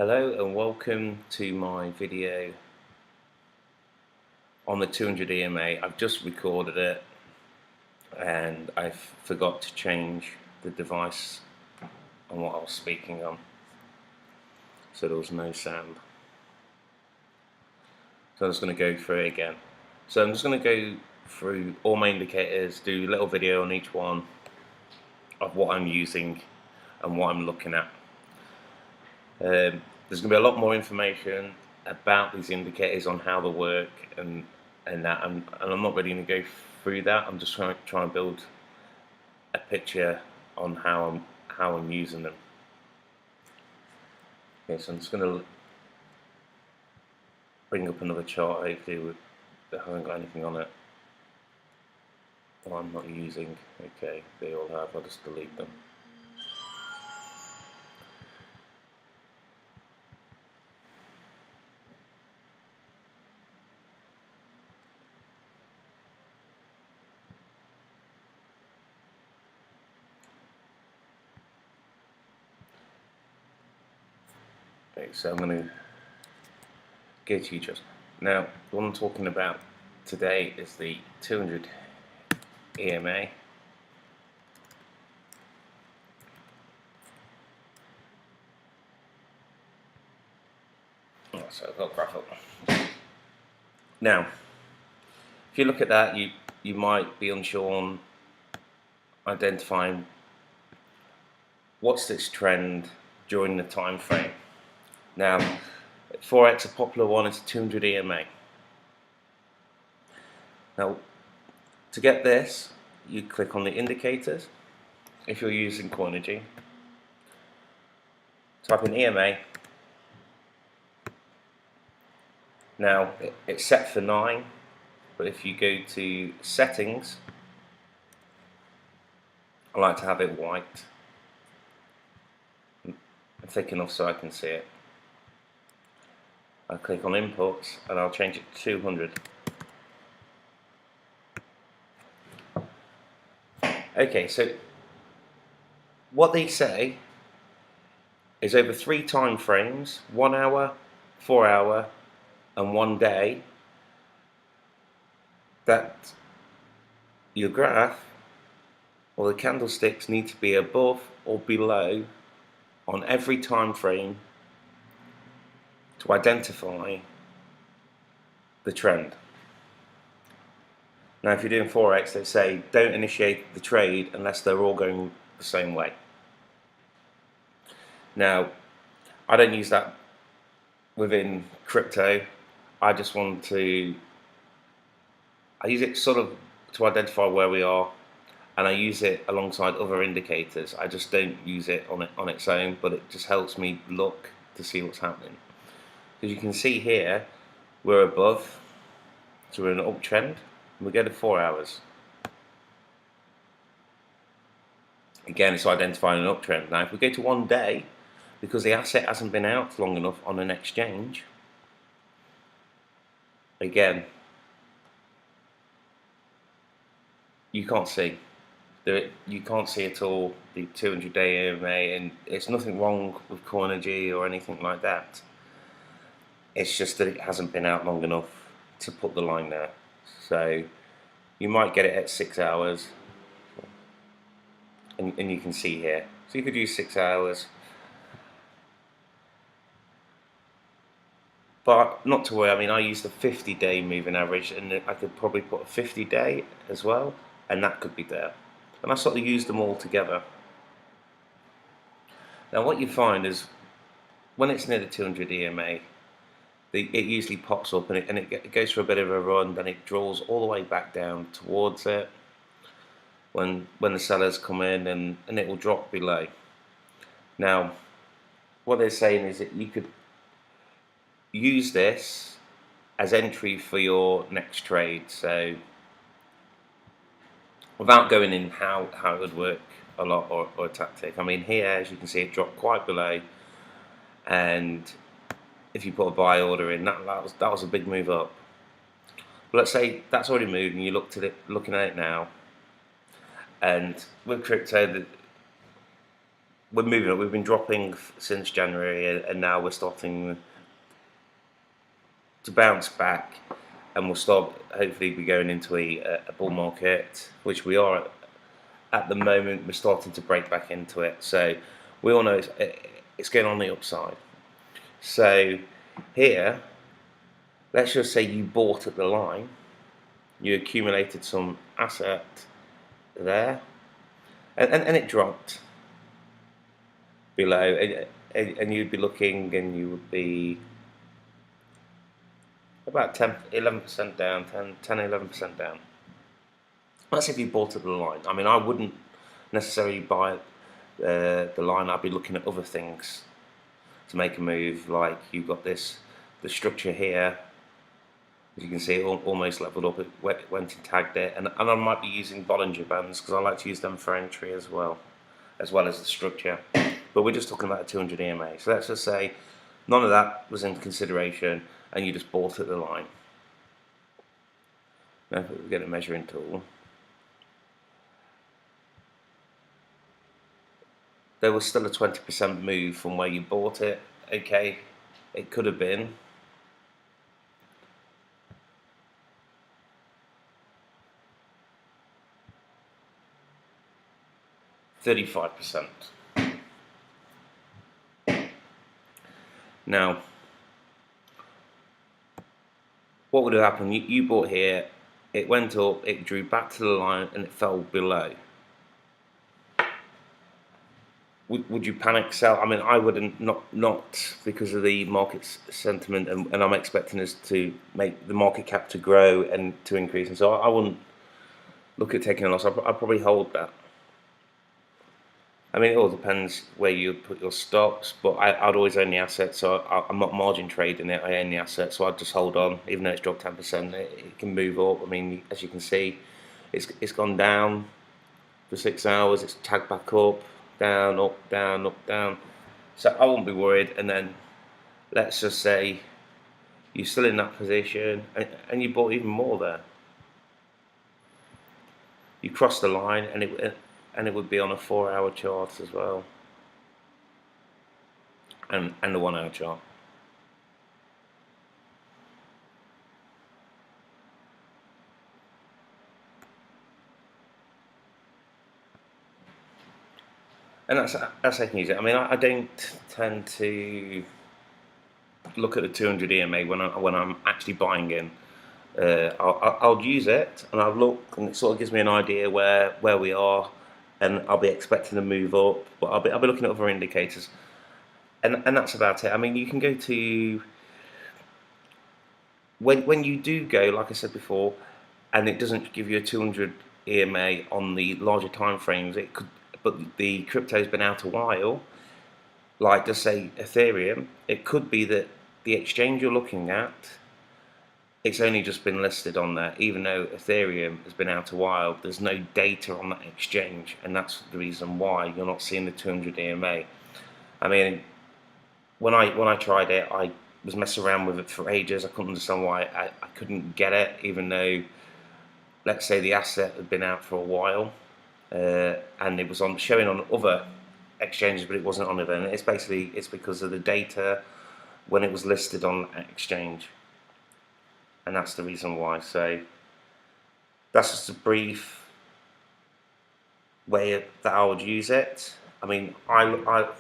Hello and welcome to my video on the 200 EMA. I've just recorded it and I forgot to change the device on what I was speaking on, so there was no sound. So I'm just going to go through it again. So I'm just going to go through all my indicators, do a little video on each one of what I'm using and what I'm looking at. There's going to be a lot more information about these indicators on how they work and that, and I'm not really going to go through that. I'm just trying to build a picture on how I'm using them. Okay, so I'm just going to bring up another chart hopefully that hasn't got anything on it. Oh, I'm not using. Okay, they all have. I'll just delete them. Okay, so I'm going to go to just now. What I'm talking about today is the 200 EMA. Oh, so I've got graph up. Now, if you look at that, you might be unsure on identifying what's this trend during the time frame. Now, Forex, a popular one is 200 EMA. Now, to get this, you click on the indicators. If you're using Coinergy, type in EMA. Now, it's set for 9, but if you go to settings, I like to have it white and thick enough so I can see it. I'll click on inputs and I'll change it to 200. Okay, so what they say is over 3 time frames, 1 hour, 4 hour and 1 day, that your graph or the candlesticks need to be above or below on every time frame to identify the trend. Now, if you're doing Forex, they say don't initiate the trade unless they're all going the same way. Now, I don't use that within crypto. I just want to, I use it sort of to identify where we are, and I use it alongside other indicators. I just don't use it on its own, but it just helps me look to see what's happening. As you can see here, we're above, so we're in an uptrend. We go to 4 hours. Again, it's identifying an uptrend. Now, if we go to 1 day, because the asset hasn't been out long enough on an exchange, again, you can't see. You can't see at all the 200-day EMA, and it's nothing wrong with Coinergy or anything like that. It's just that it hasn't been out long enough to put the line there. So you might get it at 6 hours, and you can see here. So you could use 6 hours, but not to worry. I mean, I use the 50-day moving average, and I could probably put a 50-day as well, and that could be there. And I sort of use them all together. Now, what you find is when it's near the 200 EMA, it usually pops up and it goes for a bit of a run, then it draws all the way back down towards it when the sellers come in, and it will drop below. Now, what they're saying is that you could use this as entry for your next trade. So without going in how it would work a lot or a tactic, I mean, here, as you can see, it dropped quite below, and if you put a buy order in, that was a big move up. But let's say that's already moved, and you looking at it now, and with crypto, we're moving up. We've been dropping since January, and now we're starting to bounce back, and we'll start hopefully be going into a bull market, which we are at the moment. We're starting to break back into it, so we all know it's going on the upside. So here, let's just say you bought at the line, you accumulated some asset there, and it dropped below, and you'd be looking, and you would be about 10, 11% down, 11% down. That's if you bought at the line. I mean, I wouldn't necessarily buy the line. I'd be looking at other things to make a move. Like you've got the structure here. As you can see, it almost leveled up. It went and tagged it, and I might be using Bollinger Bands because I like to use them for entry as well as the structure. But we're just talking about a 200 EMA. So let's just say none of that was in consideration, and you just bought at the line. Now if we get a measuring tool, there was still a 20% move from where you bought it. Okay, it could have been 35%. Now, what would have happened? You bought here, it went up, it drew back to the line, and it fell below. Would you panic sell? I mean, I wouldn't, not because of the market sentiment, and I'm expecting us to make the market cap to grow and to increase, and so I wouldn't look at taking a loss. I'd probably hold that. I mean, it all depends where you put your stops, but I'd always own the asset, so I'm not margin trading it. I own the asset, so I'd just hold on, even though it's dropped 10%. It can move up. I mean, as you can see, it's gone down for 6 hours. It's tagged back up, down, up, down, up, down. So I won't be worried. And then let's just say you're still in that position, and you bought even more there. You crossed the line, and it would be on a 4-hour chart as well, and a 1-hour chart. And that's taking easy. I mean, I don't tend to look at the 200 EMA when I'm actually buying in. I'll use it, and I'll look, and it sort of gives me an idea where we are, and I'll be expecting to move up, but I'll be looking at other indicators, and that's about it. I mean, you can go to when you do go, like I said before, and it doesn't give you a 200 EMA on the larger time frames. It could, but the crypto's been out a while. Like just say Ethereum, it could be that the exchange you're looking at, it's only just been listed on there, even though Ethereum has been out a while. There's no data on that exchange, and that's the reason why you're not seeing the 200 EMA. I mean, when I tried it, I was messing around with it for ages. I couldn't understand why I couldn't get it, even though, let's say, the asset had been out for a while, and it was showing on other exchanges, but it wasn't on it. And it's because of the data when it was listed on that exchange, and that's the reason why. So that's just a brief way that I would use it. I mean, I'll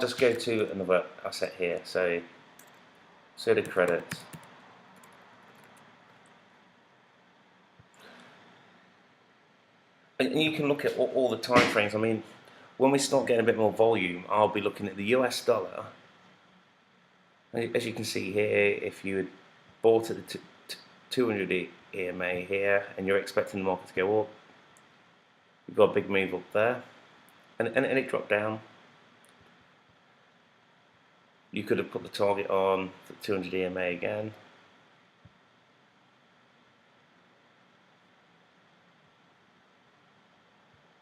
just go to another asset here. So the credit. And you can look at all the time frames. I mean, when we start getting a bit more volume, I'll be looking at the US dollar. As you can see here, if you had bought at the 200 EMA here, and you're expecting the market to go up, you've got a big move up there, and it dropped down. You could have put the target on for 200 EMA again.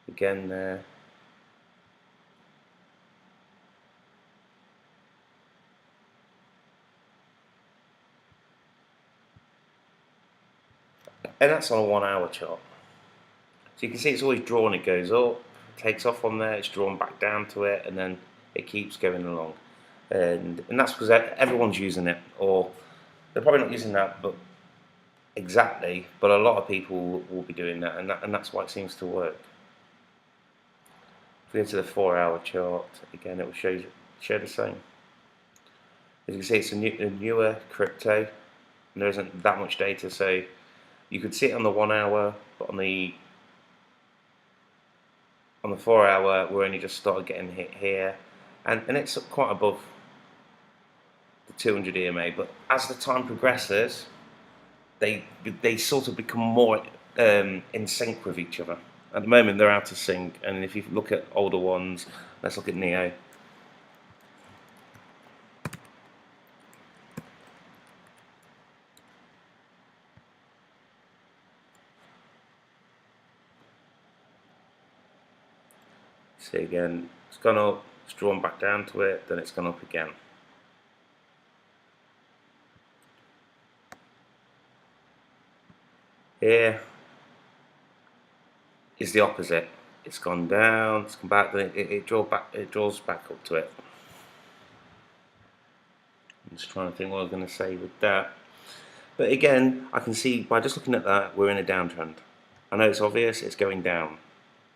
Again there. And that's on a 1-hour chart. So you can see it's always drawn, it goes up, takes off on there, it's drawn back down to it, and then it keeps going along. And that's because everyone's using it, or they're probably not using that, but exactly. But a lot of people will be doing that, and that's why it seems to work. If we go to the 4-hour chart again, it will show the same. As you can see, it's a newer crypto, and there isn't that much data, so you could see it on the 1 hour, but on the 4 hour, we're only just started getting hit here, and it's quite above the 200 EMA. But as the time progresses, they sort of become more in sync with each other. At the moment, they're out of sync, and if you look at older ones, let's look at Neo. See again, it's gone up, it's drawn back down to it, then it's gone up again. Here is the opposite. It's gone down, it's come back, then it draws back up to it. I'm just trying to think what I'm going to say with that. But again, I can see by just looking at that, we're in a downtrend. I know it's obvious, it's going down.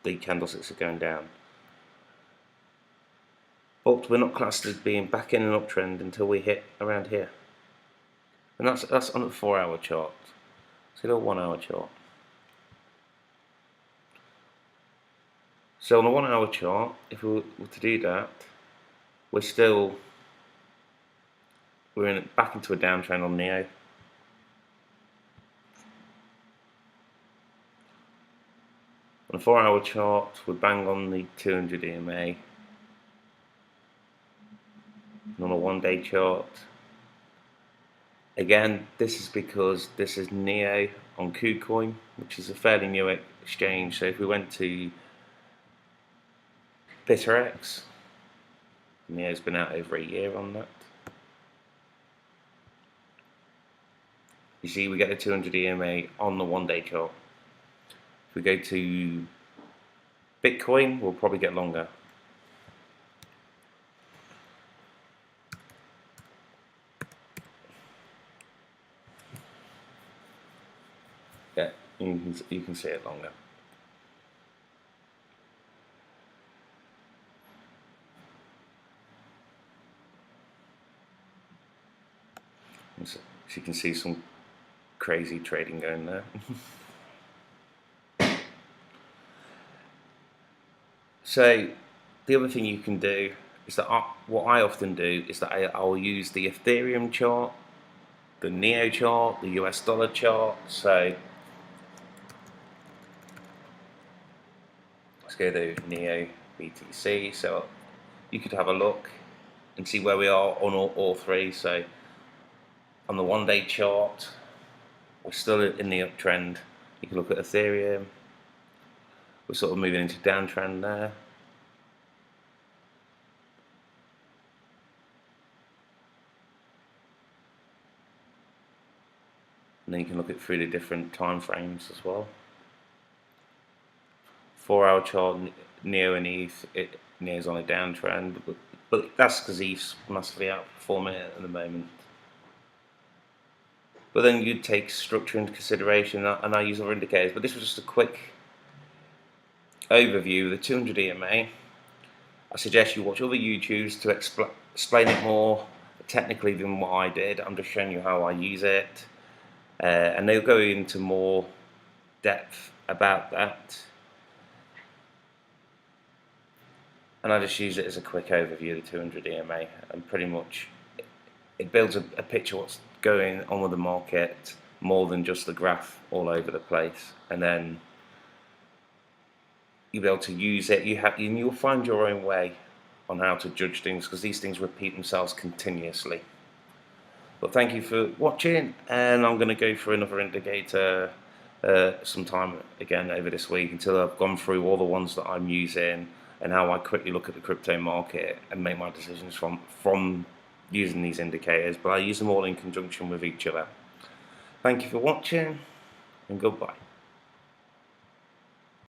The candlesticks are going down. But we're not classed as being back in an uptrend until we hit around here. And that's on a 4-hour chart. Let's go to a 1-hour chart. So on a 1-hour chart, if we were to do that, we're back into a downtrend on Neo. On a 4-hour chart, we're bang on the 200 EMA. And on a 1-day chart, again, this is because this is Neo on KuCoin, which is a fairly new exchange. So if we went to BitterX, Neo's been out over a year on that. You see, we get the 200 EMA on the 1-day chart. If we go to Bitcoin, we'll probably get longer. Yeah, you can see it longer. So you can see some crazy trading going there. So the other thing you can do is that what I often do is that I'll use the Ethereum chart, the Neo chart, the US dollar chart. So let's go to Neo BTC. So you could have a look and see where we are on all three. So on the 1-day chart, we're still in the uptrend. You can look at Ethereum. We're sort of moving into downtrend there. And then you can look at through the different time frames as well. 4-hour chart, Neo and ETH, Neo's on a downtrend, but that's because ETH's massively outperforming it at the moment. But then you'd take structure into consideration, and I use other indicators. But this was just a quick overview of the 200 EMA. I suggest you watch other YouTubes to explain it more technically than what I did. I'm just showing you how I use it, and they'll go into more depth about that. And I just use it as a quick overview of the 200 EMA, and pretty much it builds a picture of what's going on with the market more than just the graph all over the place. And then you'll be able to use it. And you'll find your own way on how to judge things, because these things repeat themselves continuously. But thank you for watching, and I'm going to go for another indicator sometime again over this week until I've gone through all the ones that I'm using and how I quickly look at the crypto market and make my decisions from using these indicators. But I use them all in conjunction with each other. Thank you for watching, and goodbye.